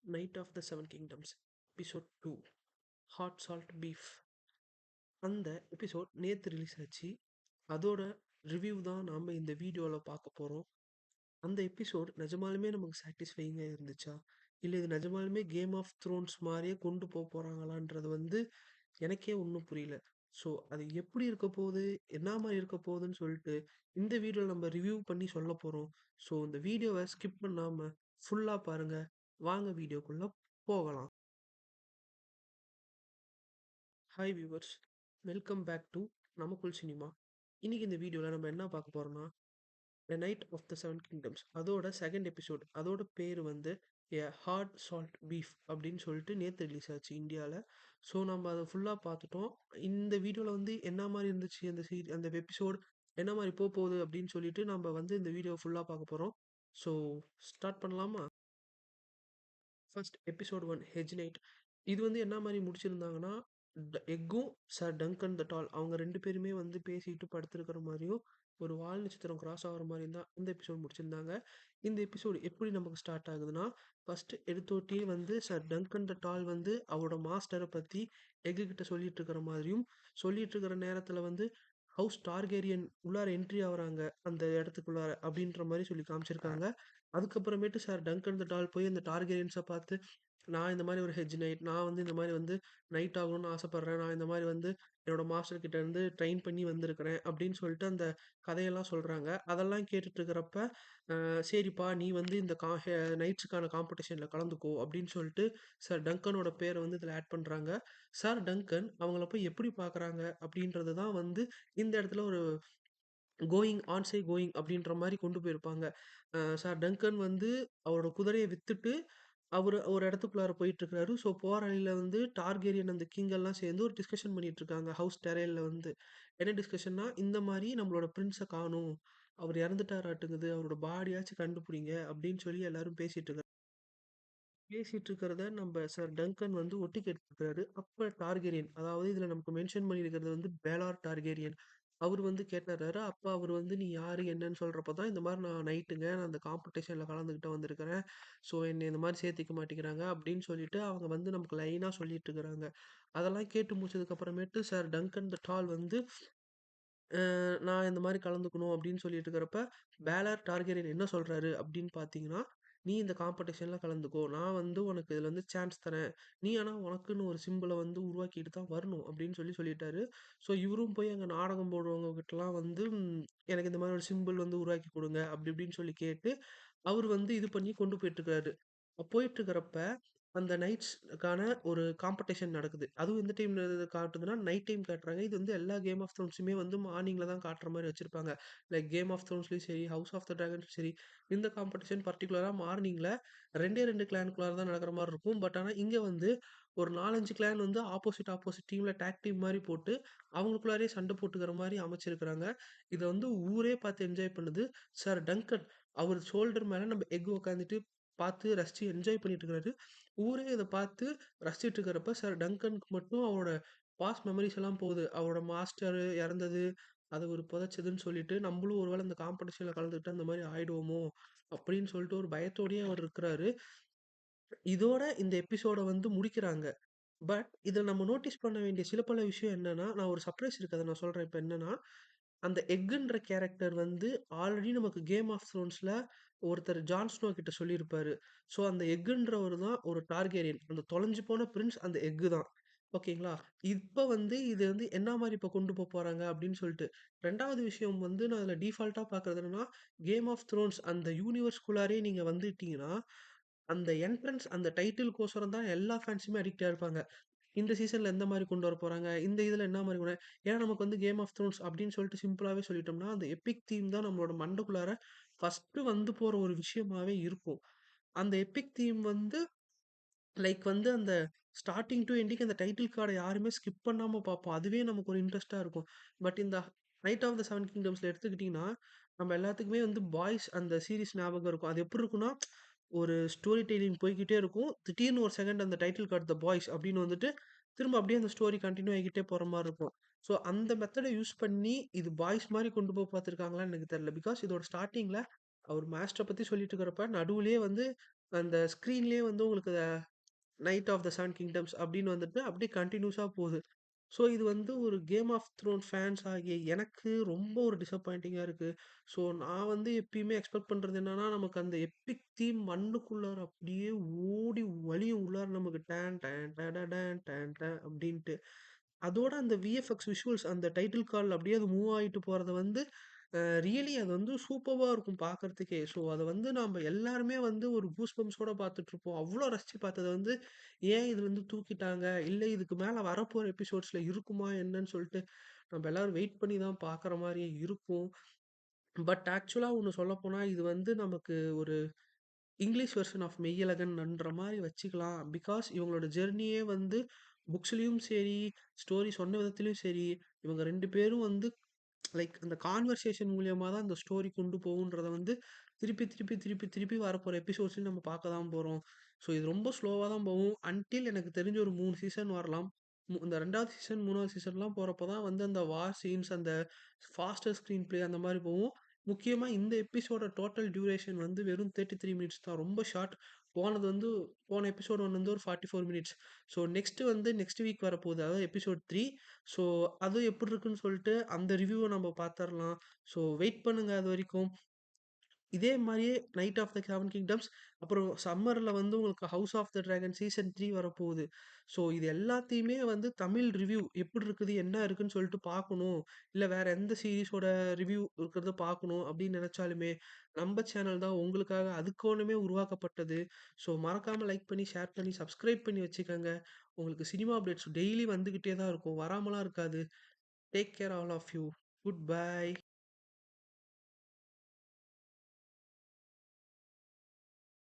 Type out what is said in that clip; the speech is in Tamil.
Night of the seven kingdoms episode 2 hot salt beef. அந்த எபிசோட் நேற்று ரிலீஸ் ஆச்சு. அதோட ரிவ்யூ தான் நாம் இந்த வீடியோவில் பார்க்க போகிறோம். அந்த எபிசோட் நிஜமாலுமே நமக்கு சாட்டிஸ்ஃபைங்காக இருந்துச்சா, இல்லை இது நிஜமாலுமே கேம் ஆஃப் த்ரோன்ஸ் மாதிரியே கொண்டு போக போகிறாங்களான்றது எனக்கே ஒன்றும் புரியல. ஸோ அது எப்படி இருக்க போகுது, என்ன மாதிரி இருக்க போகுதுன்னு சொல்லிட்டு இந்த வீடியோவில் நம்ம ரிவ்யூ பண்ணி சொல்ல போகிறோம். ஸோ இந்த வீடியோவை ஸ்கிப் பண்ணாமல் ஃபுல்லாக பாருங்கள். வாங்க வீடியோக்குள்ளே போகலாம். Hi viewers, welcome back to நமக்குள் சினிமா. இன்னைக்கு இந்த வீடியோவில் நம்ம என்ன பார்க்க போகிறோம்னா, the knight of the seven kingdoms அதோட செகண்ட் எபிசோட். அதோட பேர் ஏ ஹார்ட் சால்ட் பீஃப் அப்படின்னு சொல்லிட்டு நேற்று ரிலீஸ் ஆச்சு இந்தியாவில். ஸோ நம்ம அதை ஃபுல்லாக பார்த்துட்டோம். இந்த வீடியோவில் என்ன மாதிரி இருந்துச்சு அந்த எபிசோட், என்ன மாதிரி போகுது அப்படின்னு சொல்லிட்டு நம்ம இந்த வீடியோ ஃபுல்லாக பார்க்க போகிறோம். ஸோ ஸ்டார்ட் பண்ணலாமா? First episode 1 hedge night. இது என்ன மாதிரி முடிச்சிருந்தாங்கன்னா, எக்கும் சார் டங்கன் த டால் அவங்க 2 பேருமே பேசிட்டு படுத்திருக்கிற மாதிரியும், ஒரு வால் நட்சத்திரம் கிராஸ் ஆகுற மாதிரியும் தான் இந்த எபிசோட் முடிச்சிருந்தாங்க. இந்த எபிசோடு எப்படி நமக்கு ஸ்டார்ட் ஆகுதுன்னா, ஃபர்ஸ்ட் எடுத்தோட்டியே சார் டங்கன் த டால் அவரோட மாஸ்டரை பற்றி எக்கு கிட்ட சொல்லிட்டு இருக்கிற மாதிரியும், சொல்லிட்டு இருக்கிற நேரத்தில் ஹவுஸ் டார்கேரியன் உள்ளார என்ட்ரி ஆகுறாங்க அந்த இடத்துக்குள்ளார அப்படின்ற மாதிரி சொல்லி காமிச்சிருக்காங்க. அதுக்கப்புறமேட்டு சார் டங்கன் த டால் போய் அந்த டார்கேரியன்ஸை பார்த்து, நான் இந்த மாதிரி ஒரு ஹெஜ் நைட், நான் இந்த மாதிரி நைட் ஆகணும்னு ஆசைப்படுறேன், நான் இந்த மாதிரி என்னோட மாஸ்டர் கிட்ட இருந்து ட்ரெயின் பண்ணி வந்திருக்கிறேன் அப்படின்னு சொல்லிட்டு அந்த கதையெல்லாம் சொல்றாங்க. அதெல்லாம் கேட்டுட்டு இருக்கிறப்ப, சரிப்பா நீ இந்த நைட்ஸுக்கான காம்படிஷன்ல கலந்துக்கோ அப்படின்னு சொல்லிட்டு சார் டங்கனோட பேரை இதில் ஆட் பண்றாங்க. சார் டங்கன் அவங்கள போய் எப்படி பார்க்குறாங்க அப்படின்றது தான் இந்த இடத்துல ஒரு கோயிங் ஆன் கோயிங் அப்படின்ற மாதிரி கொண்டு போயிருப்பாங்க. சார் டங்கன் அவரோட குதிரையை வித்துட்டு அவரு ஒரு இடத்துக்குள்ளார போயிட்டு இருக்காரு. ஸோ போற வழியில டார்கேரியன் அந்த கிங் எல்லாம் சேர்ந்து ஒரு டிஸ்கஷன் பண்ணிட்டு இருக்காங்க ஹவுஸ் டெரேல்ல என்ன டிஸ்கஷன்னா, இந்த மாதிரி நம்மளோட பிரின்ஸை காணோம், அவர் இறந்துட்டாராட்டுங்குது, அவரோட பாடியாச்சும் கண்டுபிடிங்க அப்படின்னு சொல்லி எல்லாரும் பேசிட்டு இருக்கிறத நம்ம சார் டங்கன் ஒட்டு கேட்டுருக்காரு. அப்ப டார்கேரியன், அதாவது இதுல நமக்கு மென்ஷன் பண்ணியிருக்கிறது பேலார் டார்கேரியன். அவர் கேட்டுறாரு. அப்ப அவர் நீ யாரு என்னன்னு சொல்றப்ப தான், இந்த மாதிரி நான் நைட்டுங்க, நான் அந்த காம்படிஷன்ல கலந்துக்கிட்டு வந்திருக்கிறேன். ஸோ என்னை இந்த மாதிரி சேர்த்திக்க மாட்டேங்கிறாங்க அப்படின்னு சொல்லிட்டு அவங்க நமக்கு லைனா சொல்லிட்டு இருக்கிறாங்க. அதெல்லாம் கேட்டு முடிச்சதுக்கு அப்புறமேட்டு சார் டங்கன் த டால் நான் இந்த மாதிரி கலந்துக்கணும் அப்படின்னு சொல்லிட்டு இருக்கிறப்ப, பேலர் டார்கெரியன் என்ன சொல்றாரு அப்படின்னு பார்த்தீங்கன்னா, நீ இந்த காம்படிஷன்ல கலந்துக்கோ, நான் உனக்கு இதுல சான்ஸ் தரேன், நீ ஆனா உனக்குன்னு ஒரு சிம்பிளை உருவாக்கிட்டு தான் வரணும் அப்படின்னு சொல்லிட்டாரு. ஸோ இவரும் போய் அங்கே நாடகம் போடுறவங்க கிட்டலாம் எனக்கு இந்த மாதிரி ஒரு சிம்பிள் உருவாக்கி கொடுங்க அப்படி இப்படின்னு சொல்லி கேட்டு அவர் இது பண்ணி கொண்டு போயிட்டு இருக்காரு. போயிட்டு இருக்கிறப்ப அந்த நைட்ஸ்க்கான ஒரு காம்படிஷன் நடக்குது. அதுவும் எந்த டைம்ல காட்டுதுன்னா, நைட் டைம் காட்டுறாங்க. இது எல்லா கேம் ஆஃப் த்ரோன்ஸுமே மார்னிங்ல தான் காட்டுற மாரி வச்சிருப்பாங்க. லைக் கேம் ஆஃப் த்ரோன்ஸ்லயும் சரி, ஹவுஸ் ஆஃப் த டிராகன்ஸ்லயும் சரி, இந்த காம்படிஷன் பர்ட்டிகுலரா மார்னிங்ல 2 கிளானுக்குள்ளார தான் நடக்கிற மாரி இருக்கும். பட் ஆனா இங்க ஒரு 4, 5 கிளான் ஆப்போசிட் டீம்ல டாக் டீம் மாரி போட்டு, அவங்களுக்குள்ளாரயே சண்டை போட்டுக்கிற மாரி அமைச்சிருக்கிறாங்க. இத ஊரே பார்த்து என்ஜாய் பண்ணுது. சார் டங்கன் அவர் ஷோல்டர் மேல நம்ம எக் உட்காந்துட்டு பார்த்து ரசிச்சு என்ஜாய் பண்ணிட்டு இருக்காரு. ஊரே இத பார்த்து ரசிச்சுட்டு இருக்கிறப்ப, சார் டங்கனுக்கு மட்டும் அவரோட பாஸ்ட் மெமரீஸ் எல்லாம் போகுது. அவரோட மாஸ்டர் இறந்தது, அத ஒரு புதைச்சதுன்னு சொல்லிட்டு, நம்மளும் ஒரு வேளை இந்த காம்படிஷன்ல கலந்துக்கிட்டா அந்த மாரி ஆயிடுவோமோ! அப்படின்னு சொல்லிட்டு ஒரு பயத்தோடயே அவர் இருக்கிறாரு. இதோட இந்த எபிசோட முடிக்கிறாங்க. பட் இதில நம்ம நோட்டீஸ் பண்ண வேண்டிய சில பல விஷயம் என்னன்னா, நான் ஒரு சர்ப்ரைஸ் இருக்கு. அத நான் சொல்றேன். இப்ப என்னன்னா, அந்த எக்குன்ற கேரக்டர் ஆல்ரெடி நமக்கு கேம் ஆஃப் த்ரோன்ஸ்ல ஒருத்தர் ஜான் ஸ்னோ கிட்ட சொல்லியிருப்பாரு. ஸோ அந்த எக்குன்றவரு தான் ஒரு டார்கேரியன். அந்த தொலைஞ்சு போன பிரின்ஸ் அந்த எக்கு தான். ஓகேங்களா? இப்ப இது என்ன மாரி இப்ப கொண்டு போறாங்க அப்படின்னு சொல்லிட்டு. 2வது விஷயம் நான் அதில டிஃபால்ட்டா பார்க்குறது என்னன்னா, கேம் ஆஃப் த்ரோன்ஸ் அந்த யூனிவர்ஸ்குள்ளாரயே நீங்க வந்துட்டீங்கன்னா, அந்த என்ட்ரன்ஸ் அந்த டைட்டில்கோசரம் தான் எல்லா ஃபேன்ஸுமே அடிக்ட்டா இருப்பாங்க. இந்த சீசன்ல எந்த மாரி கொண்டு வரப்போறாங்க? இந்த இதுல என்ன மாரி ஏன்னா நமக்கு கேம் ஆஃப் த்ரோன்ஸ் அப்படின்னு சொல்லிட்டு சிம்பிளாவே சொல்லிட்டோம்னா, அந்த எபிக் தீம் தான் நம்மளோட மண்டைக்குள்ளார ஃபர்ஸ்ட்டு போற ஒரு விஷயமாவே இருக்கும். அந்த எபிக் தீம் லைக் அந்த ஸ்டார்ட்டிங் டூ எண்டிங் அந்த டைட்டில் கார்ட யாருமே ஸ்கிப் பண்ணாம பார்ப்போம். அதுவே நமக்கு ஒரு இன்ட்ரெஸ்ட்டா இருக்கும். பட் இந்த நைட் ஆஃப் த செவன் கிங்டம்ஸ்ல எடுத்துக்கிட்டீங்கன்னா, நம்ம எல்லாத்துக்குமே பாய்ஸ் அந்த சீரிஸ் ஞாபகம் இருக்கும். அது எப்படி இருக்கும்னா, ஒரு ஸ்டோரி டெல்லிங் போய்க்கிட்டே இருக்கும். திடீர்னு ஒரு செகண்ட் அந்த டைட்டில் கார்ட் த பாய்ஸ் அப்படின்னு திரும்ப அப்படியே அந்த ஸ்டோரி கன்டின்யூ ஆகிக்கிட்டே போற மாரி இருக்கும். ஸோ அந்த மெத்தட யூஸ் பண்ணி இது பாய்ஸ் மாரி கொண்டு பார்த்துருக்காங்களான்னு எனக்கு தெரியல. பிகாஸ் இதோட ஸ்டார்ட்டிங்ல அவர் மாஸ்டர பத்தி சொல்லிட்டு இருக்கிறப்ப நடுவுலயே அந்த ஸ்க்ரீன்லயே வந்து உங்களுக்கு knight of the seven kingdoms அப்படின்னு வந்துட்டு அப்படியே கன்டினியூஸா போகுது. ஸோ இது வந்து ஒரு கேம் ஆஃப் த்ரோன் ஃபேன்ஸ் ஆகிய எனக்கு ரொம்ப ஒரு டிசப்பாயிண்டிங்கா இருக்கு. ஸோ நான் வந்து எப்பயுமே எக்ஸ்பெக்ட் பண்றது என்னன்னா, நமக்கு அந்த எப்பிக் தீம் மண்ணுக்குள்ளார அப்படியே ஓடி வழியும் உள்ளார நமக்கு டான் டான் டடடான் டான் டான் அப்படின்ட்டு. அதோட அந்த விஎஃப்எக்ஸ் விஷுவல்ஸ் அந்த டைட்டில் கால் அப்படியே அது மூவ் ஆயிட்டு போறது வந்து ரியலி அது வந்து சூப்பர்வா இருக்கும் பார்க்கறதுக்கே. ஸோ அத வந்து நாம எல்லாருமே வந்து ஒரு கூஸ் பம்ப்ஸோட பார்த்துட்டுருப்போம். அவ்ளோ ரசிச்சு பார்த்தத வந்து, ஏன் இதுலருந்து தூக்கிட்டாங்க? இல்ல இதுக்கு மேல வரப்போற எபிசோட்ஸ்ல இருக்குமா என்னன்னு சொல்லிட்டு, நம்ப எல்லாரும் வெயிட் பண்ணி தான் பார்க்குற மாரியே இருக்கும். பட் ஆக்சுவலா ஒண்ணு சொல்லப்போனா, இது வந்து நமக்கு ஒரு இங்கிலீஷ் வெர்ஷன் ஆஃப் மெய்யழகன்ன்ற மாரி வச்சுக்கலாம். பிகாஸ் இவங்களோட ஜெர்னியே வந்து புக்ஸ்லயும் சரி, ஸ்டோரி சொன்ன விதத்திலயும் சரி, இவங்க 2 பேரும் வந்து லைக் அந்த கான்வர்சேஷன் மூலியமா தான் அந்த ஸ்டோரி கொண்டு போகுன்றத வந்து திருப்பி, திருப்பி, திருப்பி, திருப்பி வரப்போற எபிசோட்ஸ்லயும் நம்ம பார்க்க தான் போறோம். ஸோ இது ரொம்ப ஸ்லோவா தான் போகும். அன்டில் எனக்கு தெரிஞ்சு ஒரு 3 சீசன் வரலாம். இந்த 2வது சீசன், 3வது சீசன்லாம் போறப்ப தான் வந்து அந்த வார் சீன்ஸ், அந்த ஃபாஸ்டர் ஸ்க்ரீன் ப்ளே அந்த மாரி போகும். முக்கியமா இந்த எபிசோட டோட்டல் டியூரேஷன் வந்து வெறும் 33 மினிட்ஸ் தான். ரொம்ப ஷார்ட். போனது வந்து போன எபிசோட் 1 வந்து ஒரு 44 மினிட்ஸ். ஸோ நெக்ஸ்ட் வந்து நெக்ஸ்ட் வீக் வரப்போகுது. அதாவது எபிசோட் 3. ஸோ அது எப்படி இருக்குன்னு சொல்லிட்டு அந்த ரிவ்யூவ நம்ம பார்த்துரலாம். ஸோ வெயிட் பண்ணுங்க அது வரைக்கும். இதே மாரியே knight of the seven kingdoms, அப்புறம் சம்மர்ல வந்து உங்களுக்கு house of the dragon season 3 வரப்போகுது. ஸோ இது எல்லாத்தையுமே வந்து தமிழ் ரிவ்யூ எப்படி இருக்குது, என்ன இருக்குன்னு சொல்லிட்டு பார்க்கணும். இல்ல வேற எந்த சீரிஸோட ரிவ்யூ இருக்கிறத பார்க்கணும் அப்படின்னு நெனச்சாலுமே, நம்ப சேனல் தான் உங்களுக்காக அதுக்கோனுமே உருவாக்கப்பட்டது. ஸோ மறக்காம லைக் பண்ணி, ஷேர் பண்ணி, சப்ஸ்கிரைப் பண்ணி வச்சுக்கங்க. உங்களுக்கு சினிமா அப்டேட்ஸ் டெய்லி வந்துகிட்டே தான் இருக்கும். வராமலாம் இருக்காது. Take care all of you. Good by.